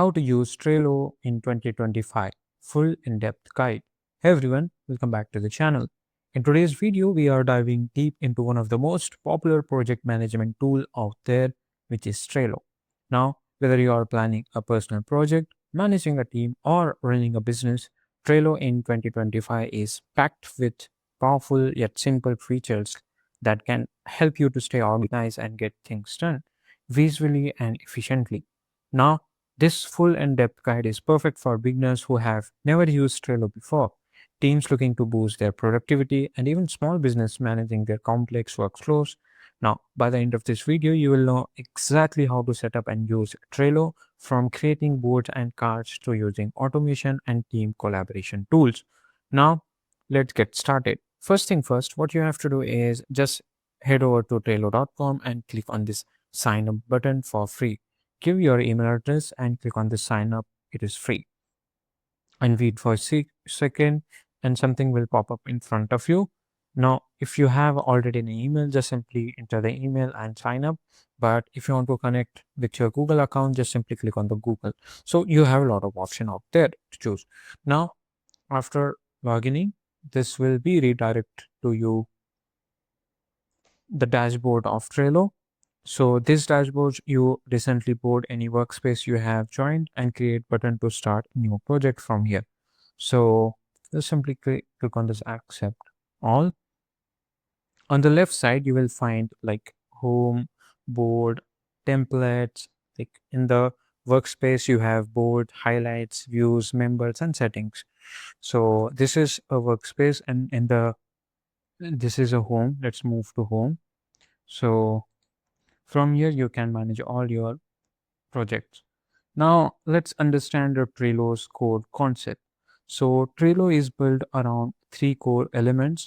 How to use Trello in 2025, full in-depth guide. Hey everyone, welcome back to the channel. In today's video, we are diving deep into one of the most popular project management tool out there, which is Trello. Now, whether you are planning a personal project, managing a team, or running a business, Trello in 2025 is packed with powerful yet simple features that can help you to stay organized and get things done visually and efficiently. Now, this full in-depth guide is perfect for beginners who have never used Trello before, teams looking to boost their productivity, and even small business managing their complex workflows. Now, by the end of this video, you will know exactly how to set up and use Trello, from creating boards and cards to using automation and team collaboration tools. Now, let's get started. First thing first, what you have to do is just head over to Trello.com and click on this sign up button for free. Give your email address and click on the sign up. It is free. And wait for a second, and something will pop up in front of you. Now, if you have already an email, just simply enter the email and sign up. But if you want to connect with your Google account, just simply click on the Google. So you have a lot of option out there to choose. Now, after logging in, this will be redirect to you the dashboard of Trello. So this dashboard, you recently board any workspace you have joined and create button to start new project from here. So just simply click on this accept all. On the left side, you will find like home, board, templates. Like in the workspace, you have board, highlights, views, members, and settings. So this is a workspace, and in the this is a home. Let's move to home. So from here, you can manage all your projects. Now, let's understand the Trello's core concept. So, Trello is built around three core elements.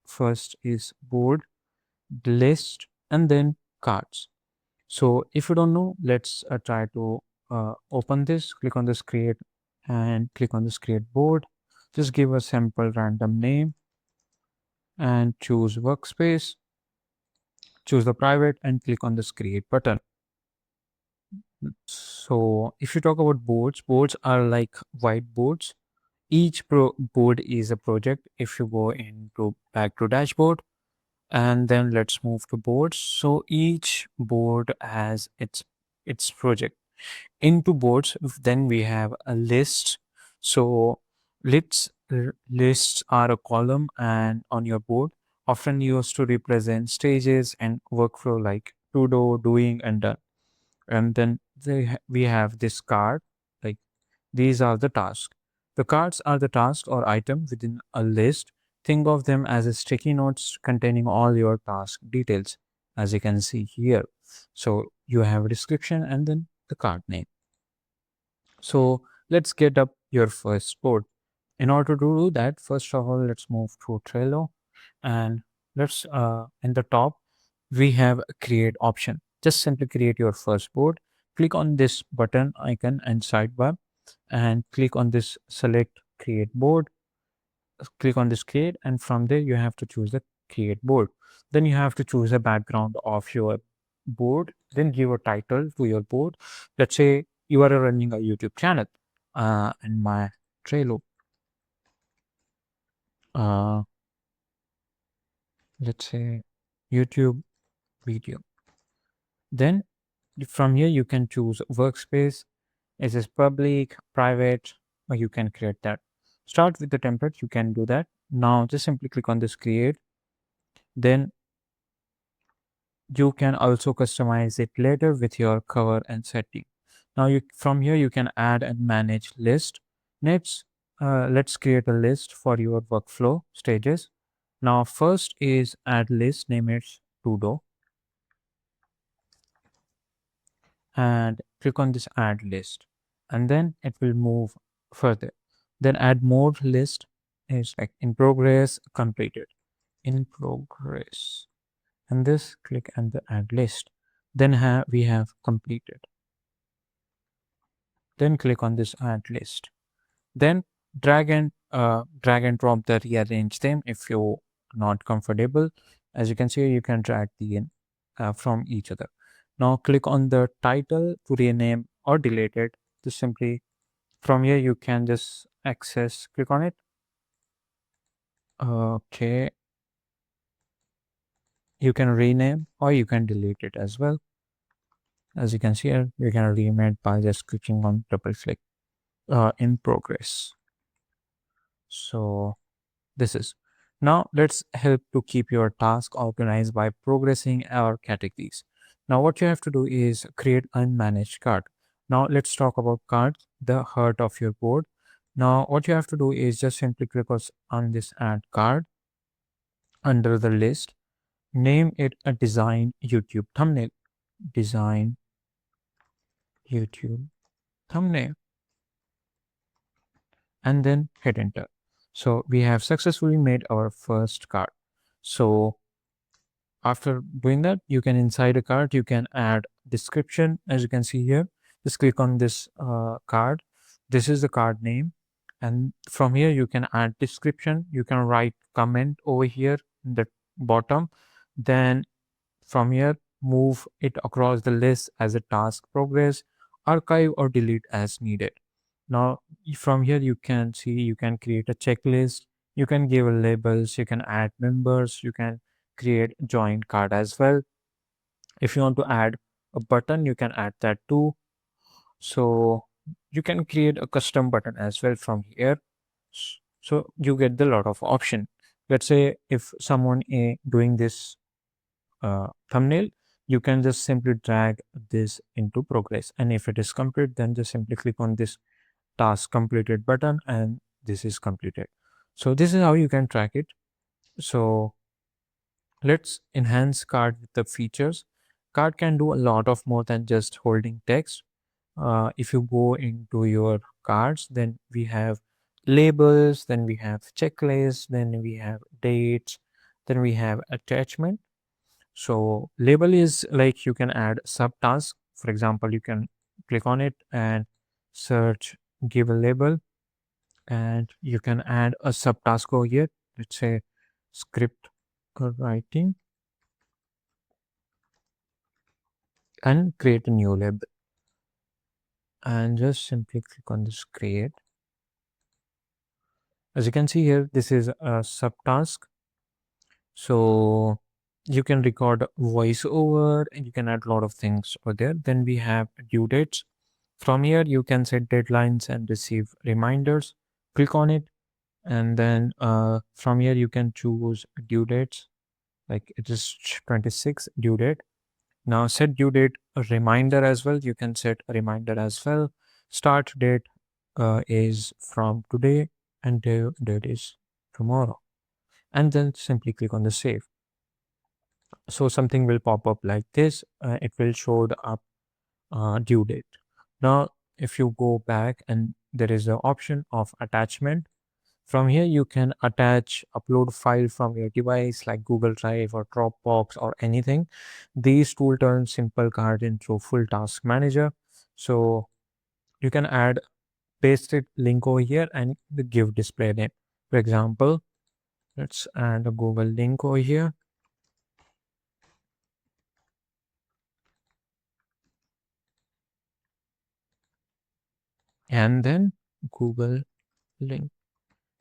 First is board, list, and then cards. So, if you don't know, let's try to open this. Click on this create and click on this create board. Just give a simple random name and choose workspace. Choose the private and click on this create button. So if you talk about boards, boards are like whiteboards. Each board is a project. If you go into back to dashboard and then let's move to boards. So each board has its project. Into boards, then we have a list. So lists are a column and on your board, often used to represent stages and workflow like to do, doing, and done. And then we have this card, like these are the tasks. The cards are the task or item within a list. Think of them as a sticky notes containing all your task details, as you can see here. So you have a description and then the card name. So let's get up your first board. In order to do that, first of all, let's move to Trello, and let's in the top we have a create option. Just simply create your first board. Click on this button icon and sidebar and click on this select create board. Click on this create, and from there you have to choose the create board. Then you have to choose a background of your board, then give a title to your board. Let's say you are running a YouTube channel, and my Trello, uh, let's say YouTube video. Then from here you can choose workspace. Is this public, private, or you can create that. Start with the template, you can do that. Now just simply click on this create. Then you can also customize it later with your cover and setting. Now you from here you can add and manage list. Next, let's create a list for your workflow stages. Now first is add list, name it to do, and click on this add list, and then it will move further. Then add more list is like in progress, completed, in progress, and this click and the add list. Then we have completed. Then click on this add list. Then drag and drop the rearrange them if you're not comfortable. As you can see, you can drag the in from each other. Now click on the title to rename or delete it. just simply from here you can just access, click on it. Okay, you can rename or you can delete it as well. As you can see here, you can rename it by just clicking on double click in progress. So this is. Now let's help to keep your task organized by progressing our categories. Now what you have to do is create unmanaged cart. Now let's talk about cards, the heart of your board. Now what you have to do is just simply click on this add card under the list. Name it a design YouTube thumbnail. Design YouTube thumbnail. And then hit enter. So we have successfully made our first card. So after doing that, you can inside a card, you can add description. As you can see here, just click on this card. This is the card name. And from here, you can add description. You can write comment over here in the bottom. Then from here, move it across the list as a task progress, archive or delete as needed. Now, from here, you can see you can create a checklist, you can give labels, you can add members, you can create join card as well. If you want to add a button, you can add that too. So you can create a custom button as well from here. So you get the lot of option. Let's say if someone doing this thumbnail, you can just simply drag this into progress. And if it is complete, then just simply click on this task completed button and this is completed. So this is how you can track it. So let's enhance card with the features. Card can do a lot of more than just holding text. If you go into your cards, then we have labels, then we have checklists, then we have dates, then we have attachment. So label is like you can add subtask. For example, you can click on it and search, give a label, and you can add a subtask over here. Let's say script writing and create a new label. And just simply click on this create. As you can see here, this is a subtask. So you can record voiceover and you can add a lot of things over there. Then we have due dates. From here, you can set deadlines and receive reminders. Click on it. And then from here, you can choose due dates. Like it is 26 due date. Now set due date a reminder as well. You can set a reminder as well. Start date is from today and due date is tomorrow. And then simply click on the save. So something will pop up like this. It will show the up due date. Now, if you go back and there is an option of attachment, from here you can attach, upload file from your device like Google Drive or Dropbox or anything. These tool turn simple card into full task manager. So you can add pasted link over here and the give display name. For example, let's add a Google link over here. And then Google link.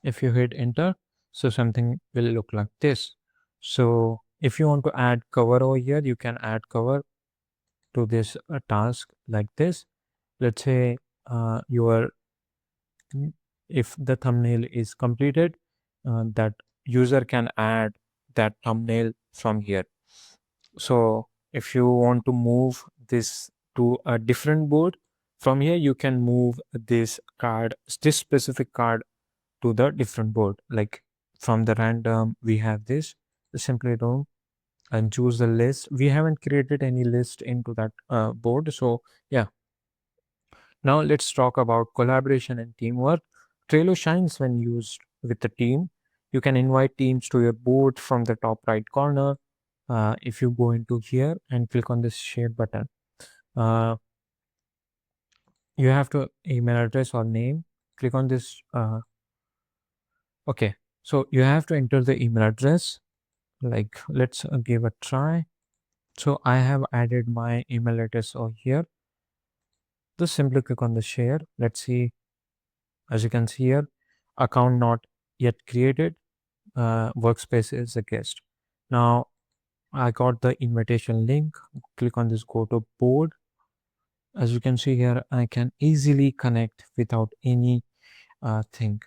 If you hit enter, so something will look like this. So if you want to add cover over here, you can add cover to this task like this. Let's say your if the thumbnail is completed, that user can add that thumbnail from here. So if you want to move this to a different board, from here you can move this card, this specific card to the different board. Like from the random, we have this. Simply do and choose the list. We haven't created any list into that board. So yeah. Now let's talk about collaboration and teamwork. Trello shines when used with a team. You can invite teams to your board from the top right corner. If you go into here and click on this share button, uh, you have to email address or name. Click on this. Okay, so you have to enter the email address. Like let's give a try. So I have added my email address over here. Just simply click on the share. Let's see, as you can see here, account not yet created, workspace is a guest. Now I got the invitation link. Click on this go to board. As you can see here, I can easily connect without any thing.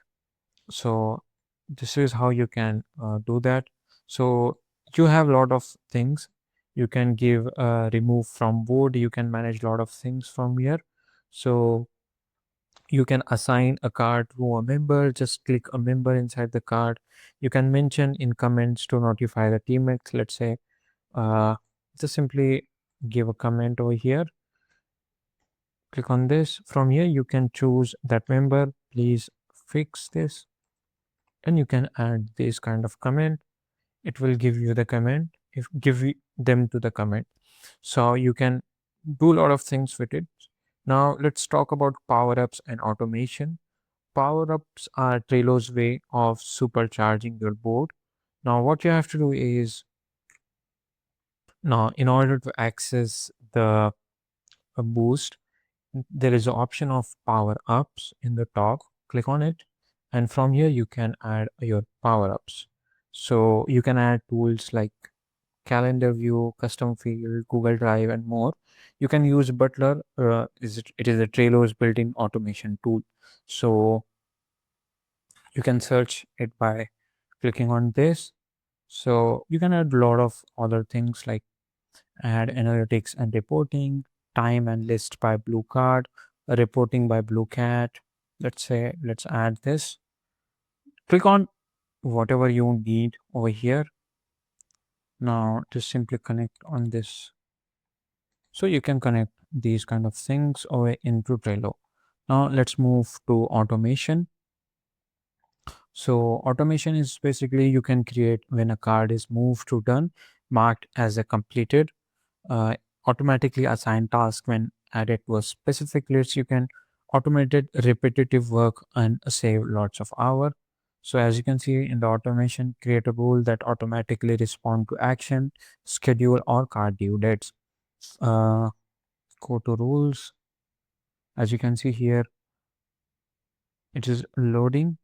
So this is how you can do that. So you have a lot of things. You can give remove from board. You can manage a lot of things from here. So you can assign a card to a member. Just click a member inside the card. You can mention in comments to notify the teammates. Let's say just simply give a comment over here. Click on this. From here you can choose that member, please fix this, and you can add this kind of comment. It will give you the comment, if give them to the comment. So you can do a lot of things with it. Now let's talk about power-ups and automation. Power-ups are Trello's way of supercharging your board. Now what you have to do is, now in order to access the boost, there is an option of power ups in the top. Click on it, and from here you can add your power ups. So you can add tools like calendar view, custom field, Google Drive, and more. You can use Butler. It is a Trello's built-in automation tool. So you can search it by clicking on this. So you can add a lot of other things like add analytics and reporting, time and list by blue card, reporting by blue cat. Let's say, let's add this. Click on whatever you need over here. Now just simply connect on this. So you can connect these kind of things over into Trello. Now let's move to automation. So automation is basically you can create when a card is moved to done, marked as a completed, uh, automatically assign task when added to a specific list. You can automated repetitive work and save lots of hour. So as you can see in the automation, create a rule that automatically respond to action, schedule or card due dates. Uh, Go to rules. As you can see here, it is loading.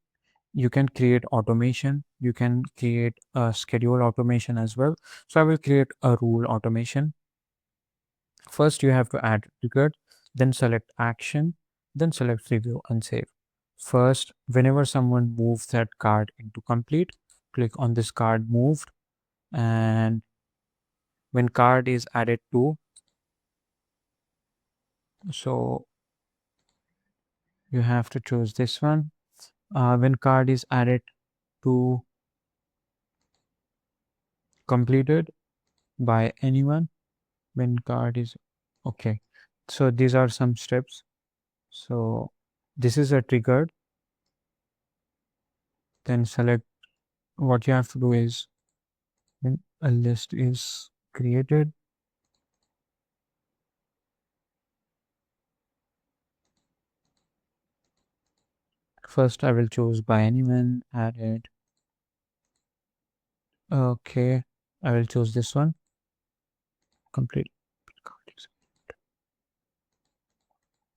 You can create automation. You can create a schedule automation as well. So I will create a rule automation. First, you have to add trigger, then select action, then select review and save. First, whenever someone moves that card into complete, click on this card moved, and when card is added to, so you have to choose this one. When card is added to completed by anyone, when card is okay. So these are some steps. So this is a triggered, then select. What you have to do is when a list is created, first I will choose by anyone, added. Okay, I will choose this one, complete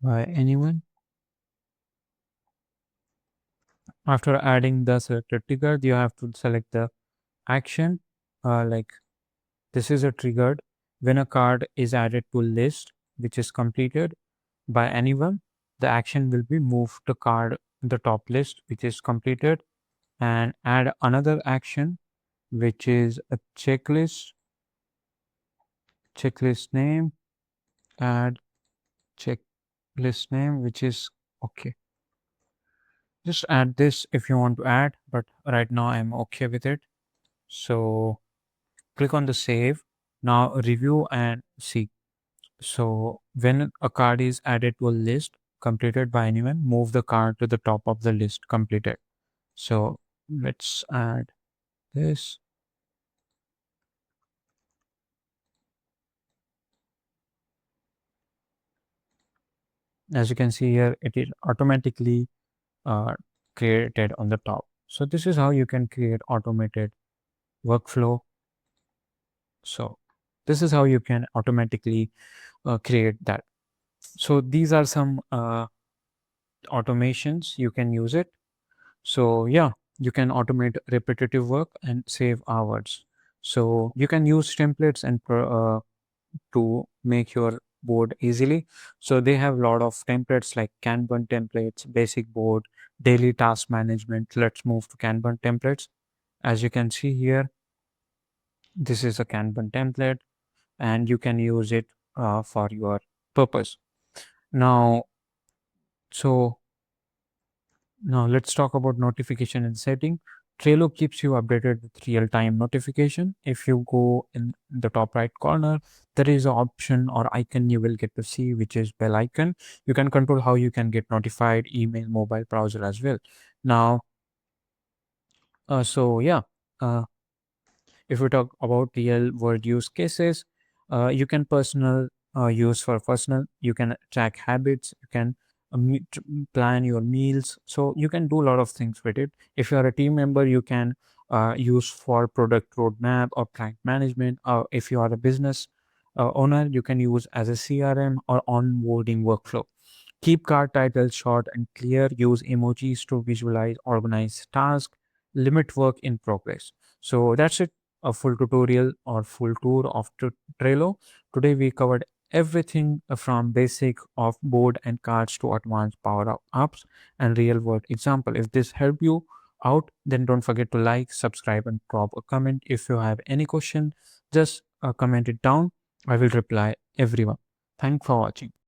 by anyone. After adding the selected trigger, you have to select the action. Like this is a triggered when a card is added to list which is completed by anyone. The action will be move the card in the top list which is completed, and add another action which is a checklist name, add checklist name which is okay. Just add this if you want to add, but right now I'm okay with it. So click on the save. Now review and see. So when a card is added to a list completed by anyone, move the card to the top of the list completed. So let's add this. As you can see here, it is automatically uh, created on the top. So this is how you can create automated workflow. So this is how you can automatically create that. So these are some automations you can use it. So yeah, you can automate repetitive work and save hours. So you can use templates and to make your board easily. So they have a lot of templates like Kanban templates, basic board, daily task management. Let's move to Kanban templates. As you can see here, this is a Kanban template and you can use it for your purpose. Now, so now let's talk about notification and setting. Trello keeps you updated with real-time notification. If you go in the top right corner, there is an option or icon you will get to see, which is bell icon. You can control how you can get notified, email, mobile browser as well. Now, so yeah, uh, if we talk about real world use cases, you can personal use for personal. You can track habits. You can plan your meals. So you can do a lot of things with it. If you are a team member, you can use for product roadmap or client management. Or if you are a business owner, you can use as a CRM or onboarding workflow. Keep card titles short and clear. Use emojis to visualize organize tasks. Limit work in progress. So that's it. A full tutorial or full tour of Trello. Today we covered everything from basic of board and cards to advanced power ups and real world example. If this helped you out, then don't forget to like, subscribe, and drop a comment. If you have any question, just comment it down. I will reply everyone. Thanks for watching.